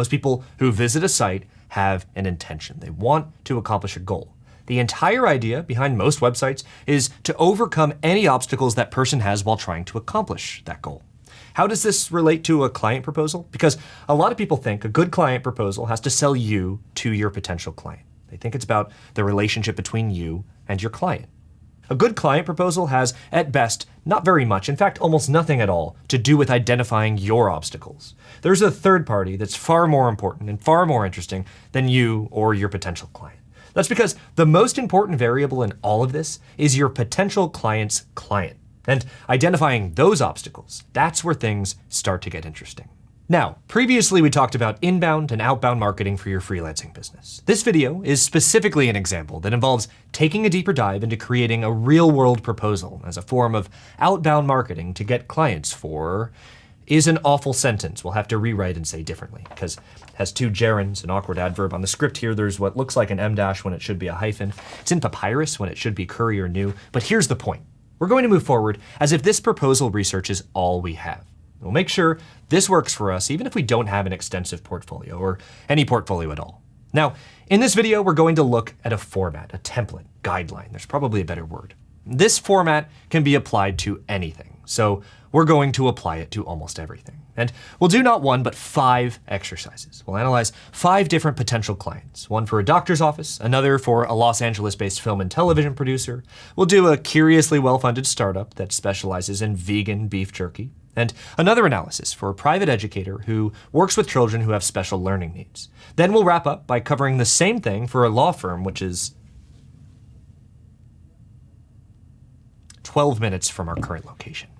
Most people who visit a site have an intention. They want to accomplish a goal. The entire idea behind most websites is to overcome any obstacles that person has while trying to accomplish that goal. How does this relate to a client proposal? Because a lot of people think a good client proposal has to sell you to your potential client. They think it's about the relationship between you and your client. A good client proposal has, at best, not very much, in fact, almost nothing at all, to do with identifying your obstacles. There's a third party that's far more important and far more interesting than you or your potential client. That's because the most important variable in all of this is your potential client's client. And identifying those obstacles, that's where things start to get interesting. Now, previously we talked about inbound and outbound marketing for your freelancing business. This video is specifically an example that involves taking a deeper dive into creating a real-world proposal as a form of outbound marketing to get clients for is an awful sentence. We'll have to rewrite and say differently because it has two gerunds, an awkward adverb. On the script here, there's what looks like an M- when it should be a hyphen. It's in papyrus when it should be curry or new. But here's the point. We're going to move forward as if this proposal research is all we have. We'll make sure this works for us even if we don't have an extensive portfolio or any portfolio at all. Now, in this video, we're going to look at a format, a template, guideline. There's probably a better word. This format can be applied to anything. So we're going to apply it to almost everything. And we'll do not one, but 5 exercises. We'll analyze 5 different potential clients, one for a doctor's office, another for a Los Angeles-based film and television producer. We'll do a curiously well-funded startup that specializes in vegan beef jerky, and another analysis for a private educator who works with children who have special learning needs. Then we'll wrap up by covering the same thing for a law firm, which is 12 minutes from our current location.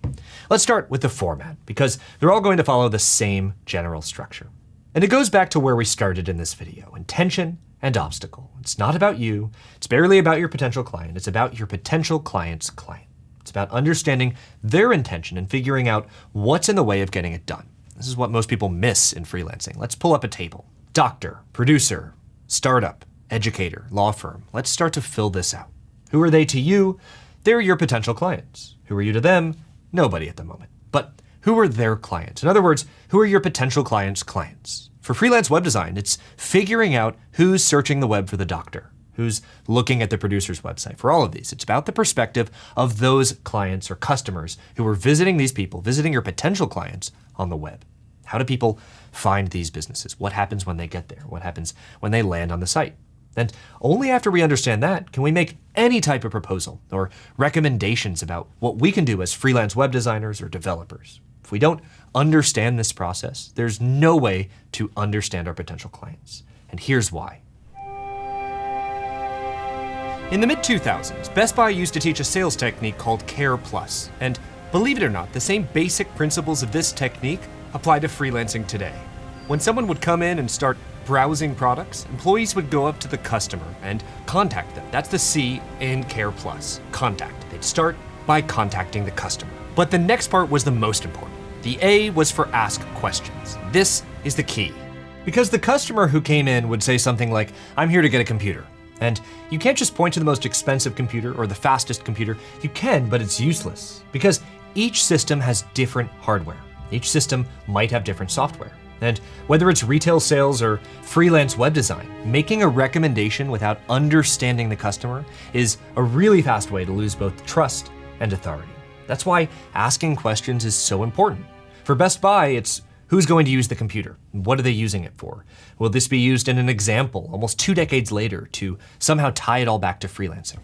Let's start with the format, because they're all going to follow the same general structure. And it goes back to where we started in this video, intention and obstacle. It's not about you, it's barely about your potential client, it's about your potential client's client. It's about understanding their intention and figuring out what's in the way of getting it done. This is what most people miss in freelancing. Let's pull up a table. Doctor, producer, startup, educator, law firm. Let's start to fill this out. Who are they to you? They're your potential clients. Who are you to them? Nobody at the moment. But who are their clients? In other words, who are your potential clients' clients? For freelance web design, it's figuring out who's searching the web for the doctor, who's looking at the producer's website. For all of these, it's about the perspective of those clients or customers who are visiting these people, visiting your potential clients on the web. How do people find these businesses? What happens when they get there? What happens when they land on the site? And only after we understand that can we make any type of proposal or recommendations about what we can do as freelance web designers or developers. If we don't understand this process, there's no way to understand our potential clients. And here's why. In the mid-2000s, Best Buy used to teach a sales technique called Care Plus. And believe it or not, the same basic principles of this technique apply to freelancing today. When someone would come in and start browsing products, employees would go up to the customer and contact them. That's the C in Care Plus, contact. They'd start by contacting the customer. But the next part was the most important. The A was for ask questions. This is the key. Because the customer who came in would say something like, I'm here to get a computer. And you can't just point to the most expensive computer or the fastest computer. You can, but it's useless. Because each system has different hardware. Each system might have different software. And whether it's retail sales or freelance web design, making a recommendation without understanding the customer is a really fast way to lose both trust and authority. That's why asking questions is so important. For Best Buy, it's who's going to use the computer? What are they using it for? Will this be used in an example almost 2 decades later to somehow tie it all back to freelancing?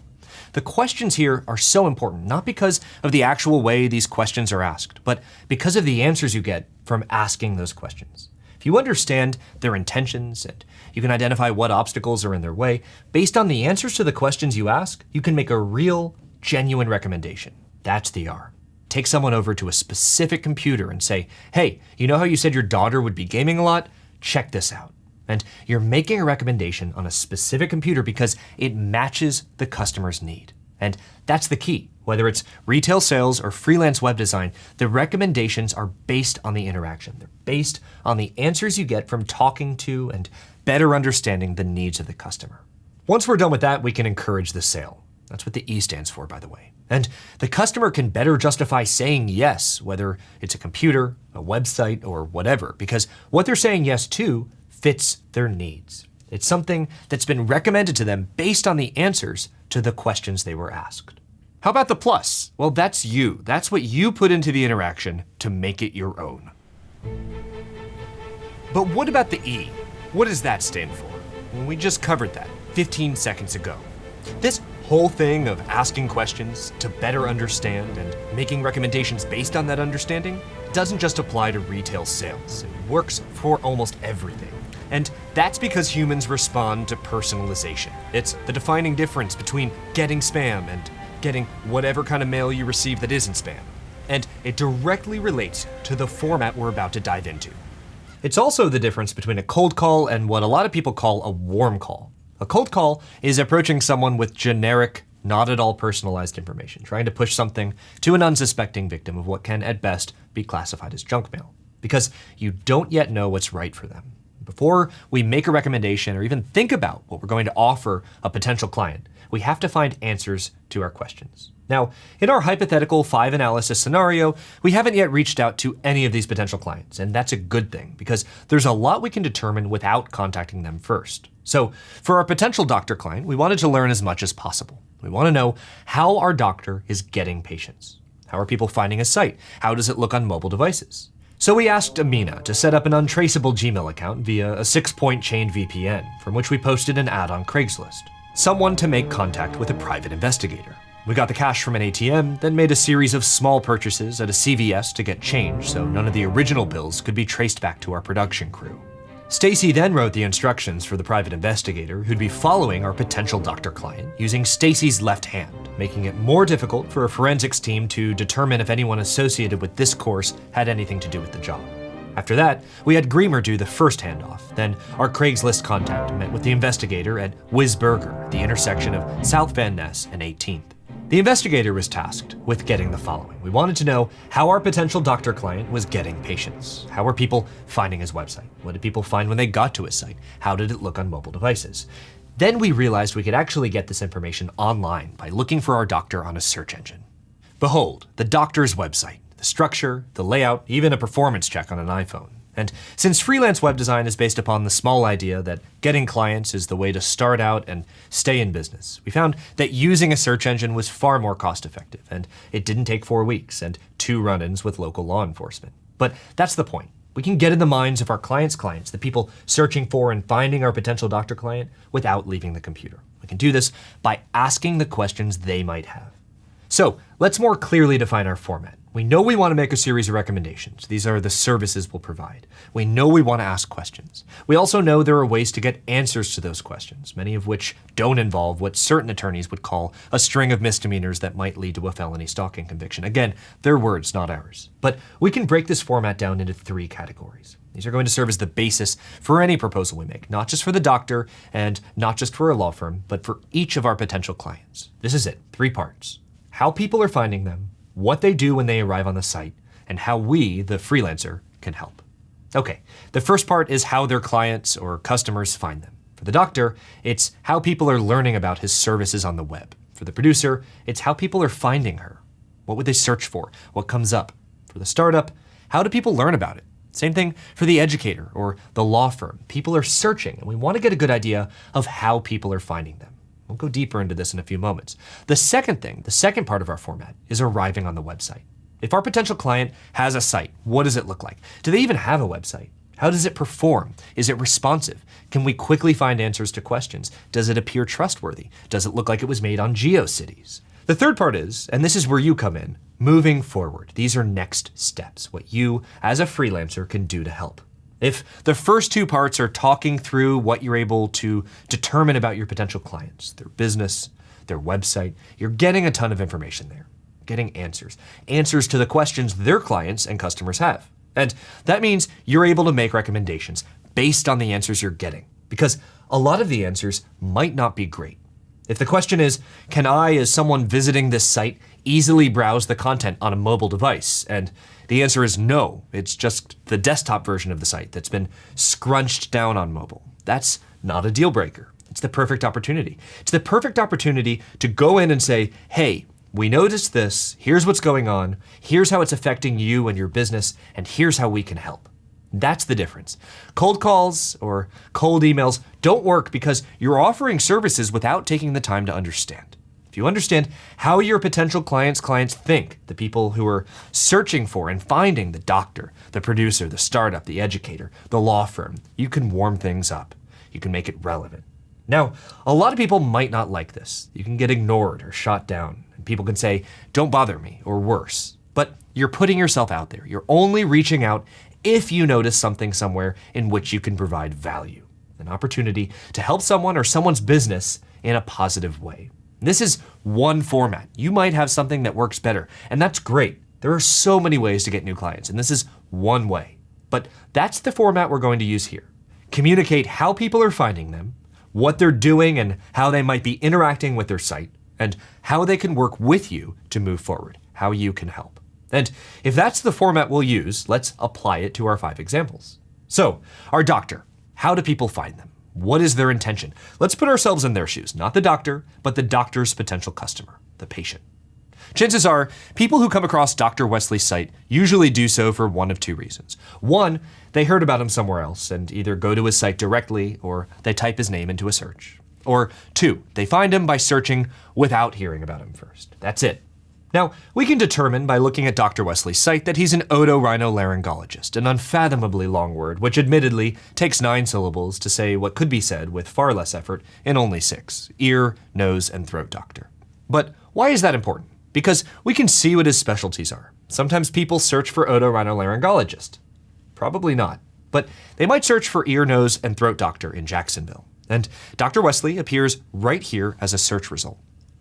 The questions here are so important, not because of the actual way these questions are asked, but because of the answers you get from asking those questions. If you understand their intentions and you can identify what obstacles are in their way, based on the answers to the questions you ask, you can make a real, genuine recommendation. That's the R. Take someone over to a specific computer and say, hey, you know how you said your daughter would be gaming a lot? Check this out. And you're making a recommendation on a specific computer because it matches the customer's need. And that's the key. Whether it's retail sales or freelance web design, the recommendations are based on the interaction. They're based on the answers you get from talking to and better understanding the needs of the customer. Once we're done with that, we can encourage the sale. That's what the E stands for, by the way. And the customer can better justify saying yes, whether it's a computer, a website, or whatever, because what they're saying yes to fits their needs. It's something that's been recommended to them based on the answers to the questions they were asked. How about the plus? Well, that's you. That's what you put into the interaction to make it your own. But what about the E? What does that stand for? Well, we just covered that 15 seconds ago. This whole thing of asking questions to better understand and making recommendations based on that understanding doesn't just apply to retail sales. It works for almost everything. And that's because humans respond to personalization. It's the defining difference between getting spam and getting whatever kind of mail you receive that isn't spam. And it directly relates to the format we're about to dive into. It's also the difference between a cold call and what a lot of people call a warm call. A cold call is approaching someone with generic, not at all personalized information, trying to push something to an unsuspecting victim of what can, at best, be classified as junk mail, because you don't yet know what's right for them. Before we make a recommendation or even think about what we're going to offer a potential client, we have to find answers to our questions. Now, in our hypothetical 5 analysis scenario, we haven't yet reached out to any of these potential clients, and that's a good thing because there's a lot we can determine without contacting them first. So for our potential doctor client, we wanted to learn as much as possible. We want to know how our doctor is getting patients. How are people finding his site? How does it look on mobile devices? So we asked Amina to set up an untraceable Gmail account via a 6-point chain VPN, from which we posted an ad on Craigslist. Someone to make contact with a private investigator. We got the cash from an ATM, then made a series of small purchases at a CVS to get change so none of the original bills could be traced back to our production crew. Stacy then wrote the instructions for the private investigator who'd be following our potential doctor client using Stacy's left hand, making it more difficult for a forensics team to determine if anyone associated with this course had anything to do with the job. After that, we had Greamer do the first handoff. Then our Craigslist contact met with the investigator at Whiz Burger, the intersection of South Van Ness and 18th. The investigator was tasked with getting the following. We wanted to know how our potential doctor client was getting patients. How were people finding his website? What did people find when they got to his site? How did it look on mobile devices? Then we realized we could actually get this information online by looking for our doctor on a search engine. Behold, the doctor's website, the structure, the layout, even a performance check on an iPhone. And since freelance web design is based upon the small idea that getting clients is the way to start out and stay in business, we found that using a search engine was far more cost effective, and it didn't take 4 weeks and 2 run-ins with local law enforcement. But that's the point. We can get in the minds of our clients' clients, the people searching for and finding our potential doctor client, without leaving the computer. We can do this by asking the questions they might have. So let's more clearly define our format. We know we want to make a series of recommendations. These are the services we'll provide. We know we want to ask questions. We also know there are ways to get answers to those questions, many of which don't involve what certain attorneys would call a string of misdemeanors that might lead to a felony stalking conviction. Again, their words, not ours. But we can break this format down into 3 categories. These are going to serve as the basis for any proposal we make, not just for the doctor and not just for a law firm, but for each of our potential clients. This is it, 3 parts. How people are finding them, what they do when they arrive on the site, and how we, the freelancer, can help. Okay, the first part is how their clients or customers find them. For the doctor, it's how people are learning about his services on the web. For the producer, it's how people are finding her. What would they search for? What comes up? For the startup, how do people learn about it? Same thing for the educator or the law firm. People are searching, and we want to get a good idea of how people are finding them. We'll go deeper into this in a few moments. The second part of our format is arriving on the website. If our potential client has a site, what does it look like? Do they even have a website? How does it perform? Is it responsive? Can we quickly find answers to questions? Does it appear trustworthy? Does it look like it was made on GeoCities? The third part is, and this is where you come in, moving forward. These are next steps, what you as a freelancer can do to help. If the first 2 parts are talking through what you're able to determine about your potential clients, their business, their website, you're getting a ton of information there, getting answers to the questions their clients and customers have. And that means you're able to make recommendations based on the answers you're getting, because a lot of the answers might not be great. If the question is, can I, as someone visiting this site, easily browse the content on a mobile device? And the answer is no, it's just the desktop version of the site that's been scrunched down on mobile. That's not a deal breaker. It's the perfect opportunity. It's the perfect opportunity to go in and say, hey, we noticed this, here's what's going on, here's how it's affecting you and your business, and here's how we can help. That's the difference. Cold calls or cold emails don't work because you're offering services without taking the time to understand. If you understand how your potential clients' clients think, the people who are searching for and finding the doctor, the producer, the startup, the educator, the law firm, you can warm things up. You can make it relevant. Now, a lot of people might not like this. You can get ignored or shot down, and people can say, "Don't bother me," or worse. But you're putting yourself out there. You're only reaching out if you notice something somewhere in which you can provide value, an opportunity to help someone or someone's business in a positive way. This is one format. You might have something that works better, and that's great. There are so many ways to get new clients, and this is one way. But that's the format we're going to use here. Communicate how people are finding them, what they're doing and how they might be interacting with their site, and how they can work with you to move forward, how you can help. And if that's the format we'll use, let's apply it to our 5 examples. So, our doctor, how do people find them? What is their intention? Let's put ourselves in their shoes, not the doctor, but the doctor's potential customer, the patient. Chances are, people who come across Dr. Wesley's site usually do so for one of 2 reasons. One, they heard about him somewhere else and either go to his site directly or they type his name into a search. Or 2, they find him by searching without hearing about him first. That's it. Now, we can determine by looking at Dr. Wesley's site that he's an otorhinolaryngologist, an unfathomably long word, which admittedly takes 9 syllables to say what could be said with far less effort in only 6, ear, nose, and throat doctor. But why is that important? Because we can see what his specialties are. Sometimes people search for otorhinolaryngologist. Probably not. But they might search for ear, nose, and throat doctor in Jacksonville. And Dr. Wesley appears right here as a search result.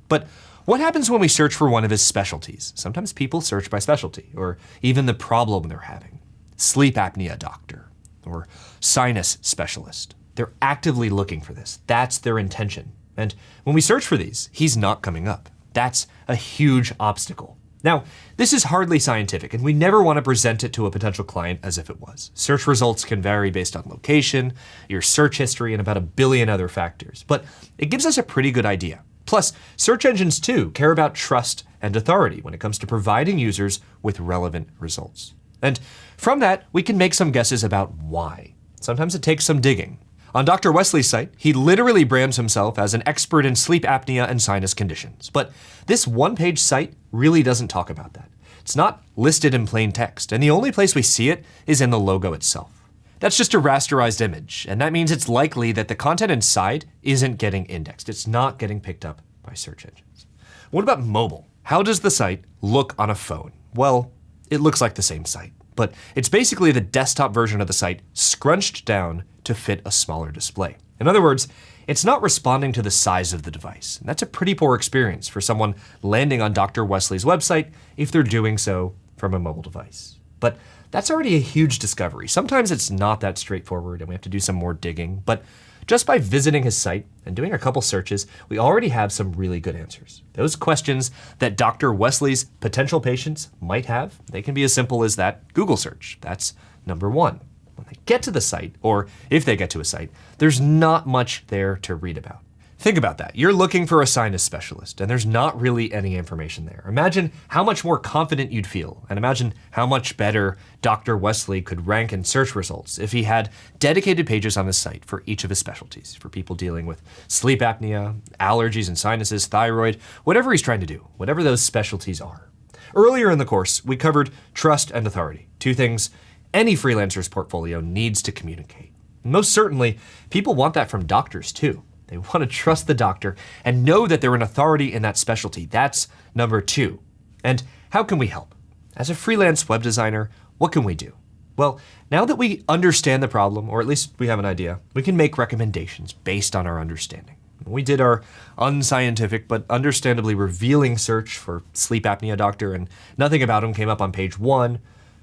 But what happens when we search for one of his specialties? Sometimes people search by specialty, or even the problem they're having. Sleep apnea doctor, or sinus specialist. They're actively looking for this. That's their intention. And when we search for these, he's not coming up. That's a huge obstacle. Now, this is hardly scientific, and we never want to present it to a potential client as if it was. Search results can vary based on location, your search history, and about a billion other factors, but it gives us a pretty good idea. Plus, search engines too care about trust and authority when it comes to providing users with relevant results. And from that, we can make some guesses about why. Sometimes it takes some digging. On Dr. Wesley's site, he literally brands himself as an expert in sleep apnea and sinus conditions. But this one-page site really doesn't talk about that. It's not listed in plain text, and the only place we see it is in the logo itself. That's just a rasterized image, and that means it's likely that the content inside isn't getting indexed. It's not getting picked up by search engines. What about mobile? How does the site look on a phone? Well, it looks like the same site, but it's basically the desktop version of the site scrunched down to fit a smaller display. In other words, it's not responding to the size of the device, and that's a pretty poor experience for someone landing on Dr. Wesley's website if they're doing so from a mobile device. But that's already a huge discovery. Sometimes it's not that straightforward and we have to do some more digging, but just by visiting his site and doing a couple searches, we already have some really good answers. Those questions that Dr. Wesley's potential patients might have, they can be as simple as that Google search. That's number 1. When they get to the site, or if they get to a site, there's not much there to read about. Think about that. You're looking for a sinus specialist, and there's not really any information there. Imagine how much more confident you'd feel, and imagine how much better Dr. Wesley could rank in search results if he had dedicated pages on his site for each of his specialties, for people dealing with sleep apnea, allergies and sinuses, thyroid, whatever he's trying to do, whatever those specialties are. Earlier in the course, we covered trust and authority, 2 things any freelancer's portfolio needs to communicate. Most certainly, people want that from doctors too. They want to trust the doctor and know that they're an authority in that specialty. That's number 2. And how can we help? As a freelance web designer, what can we do? Well, now that we understand the problem, or at least we have an idea, we can make recommendations based on our understanding. We did our unscientific but understandably revealing search for sleep apnea doctor, and nothing about him came up on page 1,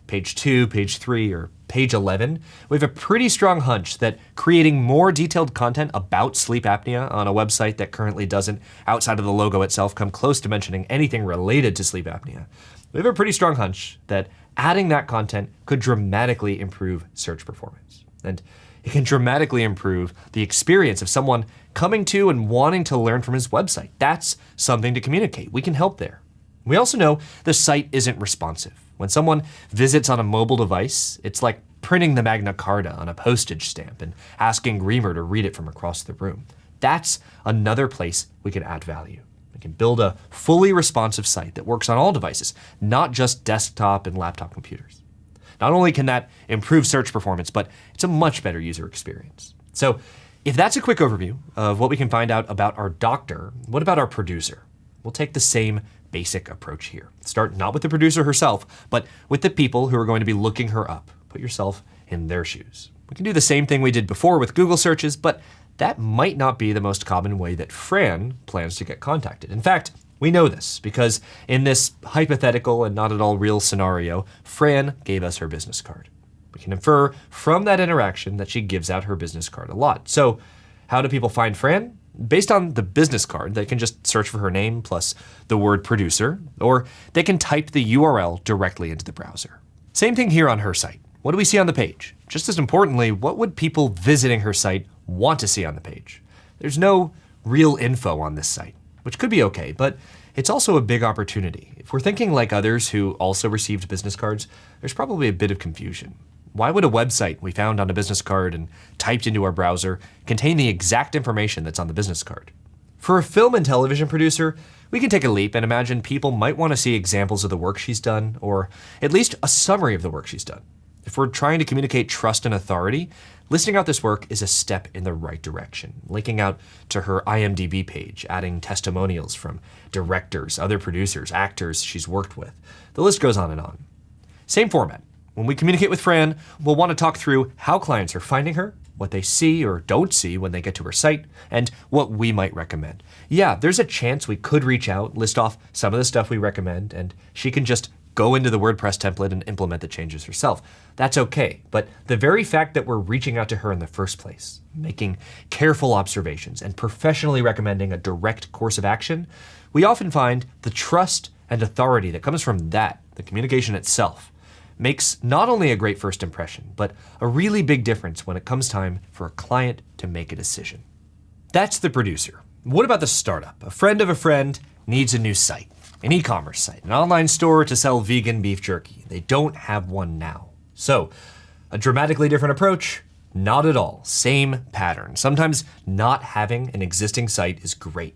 page 2, page 3, or page 11, we have a pretty strong hunch that creating more detailed content about sleep apnea on a website that currently doesn't, outside of the logo itself, come close to mentioning anything related to sleep apnea, we have a pretty strong hunch that adding that content could dramatically improve search performance. And it can dramatically improve the experience of someone coming to and wanting to learn from his website. That's something to communicate. We can help there. We also know the site isn't responsive. When someone visits on a mobile device, it's like printing the Magna Carta on a postage stamp and asking Reamer to read it from across the room. That's another place we can add value. We can build a fully responsive site that works on all devices, not just desktop and laptop computers. Not only can that improve search performance, but it's a much better user experience. So if that's a quick overview of what we can find out about our doctor, what about our producer? We'll take the same basic approach here. Start not with the producer herself, but with the people who are going to be looking her up. Put yourself in their shoes. We can do the same thing we did before with Google searches, but that might not be the most common way that Fran plans to get contacted. In fact, we know this because in this hypothetical and not at all real scenario, Fran gave us her business card. We can infer from that interaction that she gives out her business card a lot. So how do people find Fran? Based on the business card, they can just search for her name plus the word producer, or they can type the URL directly into the browser. Same thing here on her site. What do we see on the page? Just as importantly, what would people visiting her site want to see on the page? There's no real info on this site, which could be okay, but it's also a big opportunity. If we're thinking like others who also received business cards, there's probably a bit of confusion. Why would a website we found on a business card and typed into our browser contain the exact information that's on the business card? For a film and television producer, we can take a leap and imagine people might want to see examples of the work she's done, or at least a summary of the work she's done. If we're trying to communicate trust and authority, listing out this work is a step in the right direction, linking out to her IMDb page, adding testimonials from directors, other producers, actors she's worked with. The list goes on and on. Same format. When we communicate with Fran, we'll want to talk through how clients are finding her, what they see or don't see when they get to her site, and what we might recommend. Yeah, there's a chance we could reach out, list off some of the stuff we recommend, and she can just go into the WordPress template and implement the changes herself. That's okay, but the very fact that we're reaching out to her in the first place, making careful observations, and professionally recommending a direct course of action, we often find the trust and authority that comes from that, the communication itself, makes not only a great first impression, but a really big difference when it comes time for a client to make a decision. That's the producer. What about the startup? A friend of a friend needs a new site, an e-commerce site, an online store to sell vegan beef jerky. They don't have one now. So, a dramatically different approach? Not at all. Same pattern. Sometimes not having an existing site is great.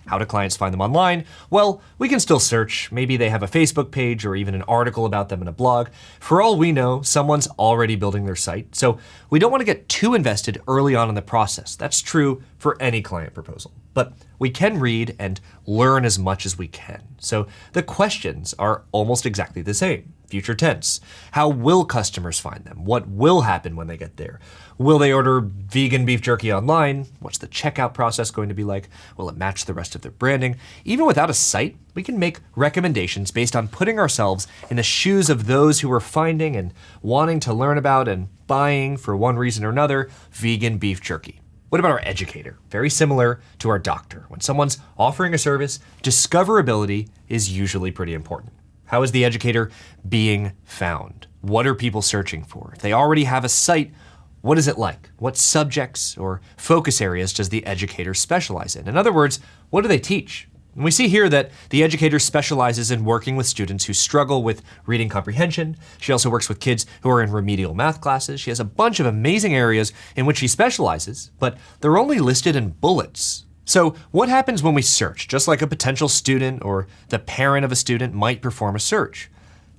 How do clients find them online? Well, we can still search. Maybe they have a Facebook page or even an article about them in a blog. For all we know, someone's already building their site. So we don't want to get too invested early on in the process. That's true for any client proposal. But we can read and learn as much as we can. So the questions are almost exactly the same. Future tense. How will customers find them? What will happen when they get there? Will they order vegan beef jerky online? What's the checkout process going to be like? Will it match the rest of their branding? Even without a site, we can make recommendations based on putting ourselves in the shoes of those who are finding and wanting to learn about and buying, for one reason or another, vegan beef jerky. What about our educator? Very similar to our doctor. When someone's offering a service, discoverability is usually pretty important. How is the educator being found? What are people searching for? If they already have a site, what is it like? What subjects or focus areas does the educator specialize in? In other words, what do they teach? And we see here that the educator specializes in working with students who struggle with reading comprehension. She also works with kids who are in remedial math classes. She has a bunch of amazing areas in which she specializes, but they're only listed in bullets. So what happens when we search? Just like a potential student or the parent of a student might perform a search.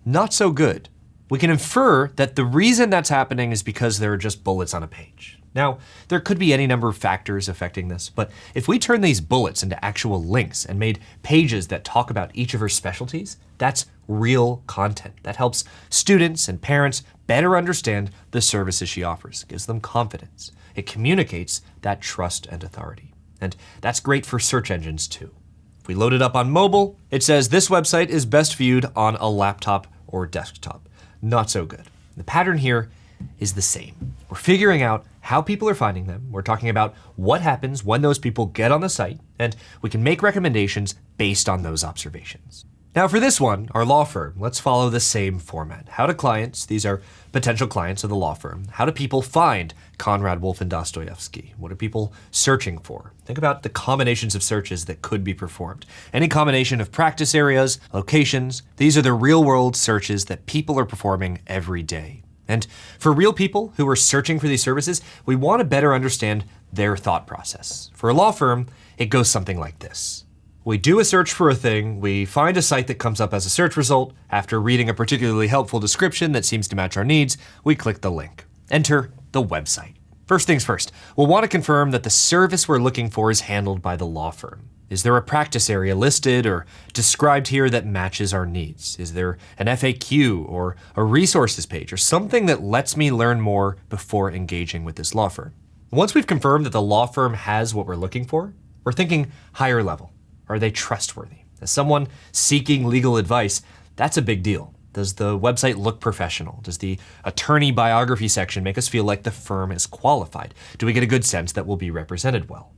Not so good. We can infer that the reason that's happening is because there are just bullets on a page. Now, there could be any number of factors affecting this, but if we turn these bullets into actual links and made pages that talk about each of her specialties, that's real content. That helps students and parents better understand the services she offers, gives them confidence. It communicates that trust and authority. And that's great for search engines too. If we load it up on mobile, it says this website is best viewed on a laptop or desktop. Not so good. The pattern here is the same. We're figuring out how people are finding them. We're talking about what happens when those people get on the site, and we can make recommendations based on those observations. Now for this one, our law firm, let's follow the same format. How do clients, these are potential clients of the law firm, how do people find Conrad, Wolf, and Dostoevsky? What are people searching for? Think about the combinations of searches that could be performed. Any combination of practice areas, locations, these are the real world searches that people are performing every day. And for real people who are searching for these services, we want to better understand their thought process. For a law firm, it goes something like this. We do a search for a thing, we find a site that comes up as a search result. After reading a particularly helpful description that seems to match our needs, we click the link. Enter the website. First things first, we'll want to confirm that the service we're looking for is handled by the law firm. Is there a practice area listed or described here that matches our needs? Is there an FAQ or a resources page or something that lets me learn more before engaging with this law firm? Once we've confirmed that the law firm has what we're looking for, we're thinking higher level. Are they trustworthy? As someone seeking legal advice, that's a big deal. Does the website look professional? Does the attorney biography section make us feel like the firm is qualified? Do we get a good sense that we'll be represented well?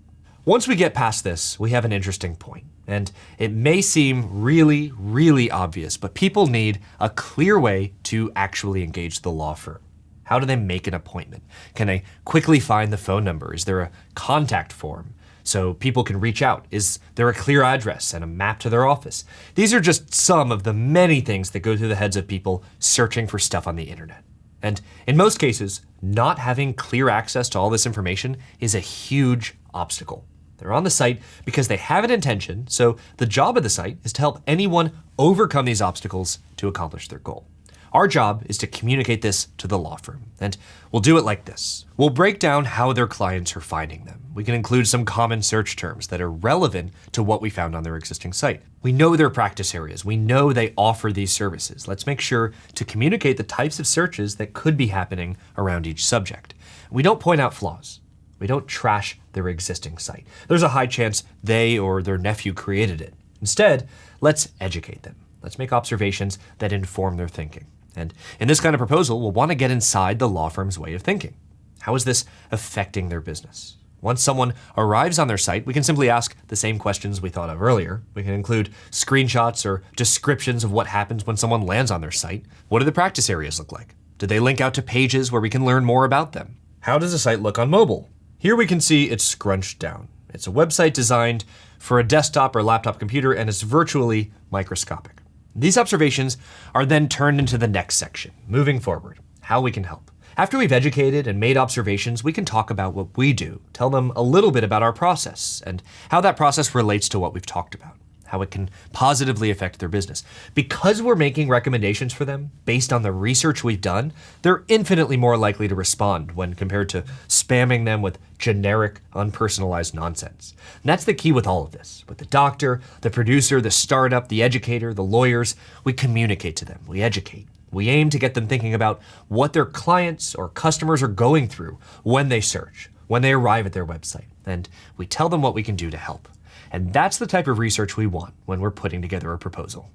Once we get past this, we have an interesting point. And it may seem really, really obvious, but people need a clear way to actually engage the law firm. How do they make an appointment? Can they quickly find the phone number? Is there a contact form so people can reach out? Is there a clear address and a map to their office? These are just some of the many things that go through the heads of people searching for stuff on the internet. And in most cases, not having clear access to all this information is a huge obstacle. They're on the site because they have an intention, so the job of the site is to help anyone overcome these obstacles to accomplish their goal. Our job is to communicate this to the law firm, and we'll do it like this. We'll break down how their clients are finding them. We can include some common search terms that are relevant to what we found on their existing site. We know their practice areas. We know they offer these services. Let's make sure to communicate the types of searches that could be happening around each subject. We don't point out flaws. We don't trash their existing site. There's a high chance they or their nephew created it. Instead, let's educate them. Let's make observations that inform their thinking. And in this kind of proposal, we'll want to get inside the law firm's way of thinking. How is this affecting their business? Once someone arrives on their site, we can simply ask the same questions we thought of earlier. We can include screenshots or descriptions of what happens when someone lands on their site. What do the practice areas look like? Do they link out to pages where we can learn more about them? How does a site look on mobile? Here we can see it's scrunched down. It's a website designed for a desktop or laptop computer, and it's virtually microscopic. These observations are then turned into the next section, moving forward, how we can help. After we've educated and made observations, we can talk about what we do, tell them a little bit about our process and how that process relates to what we've talked about, how it can positively affect their business. Because we're making recommendations for them based on the research we've done, they're infinitely more likely to respond when compared to spamming them with generic, unpersonalized nonsense. And that's the key with all of this. With the doctor, the producer, the startup, the educator, the lawyers, we communicate to them, we educate. We aim to get them thinking about what their clients or customers are going through when they search, when they arrive at their website, and we tell them what we can do to help. And that's the type of research we want when we're putting together a proposal.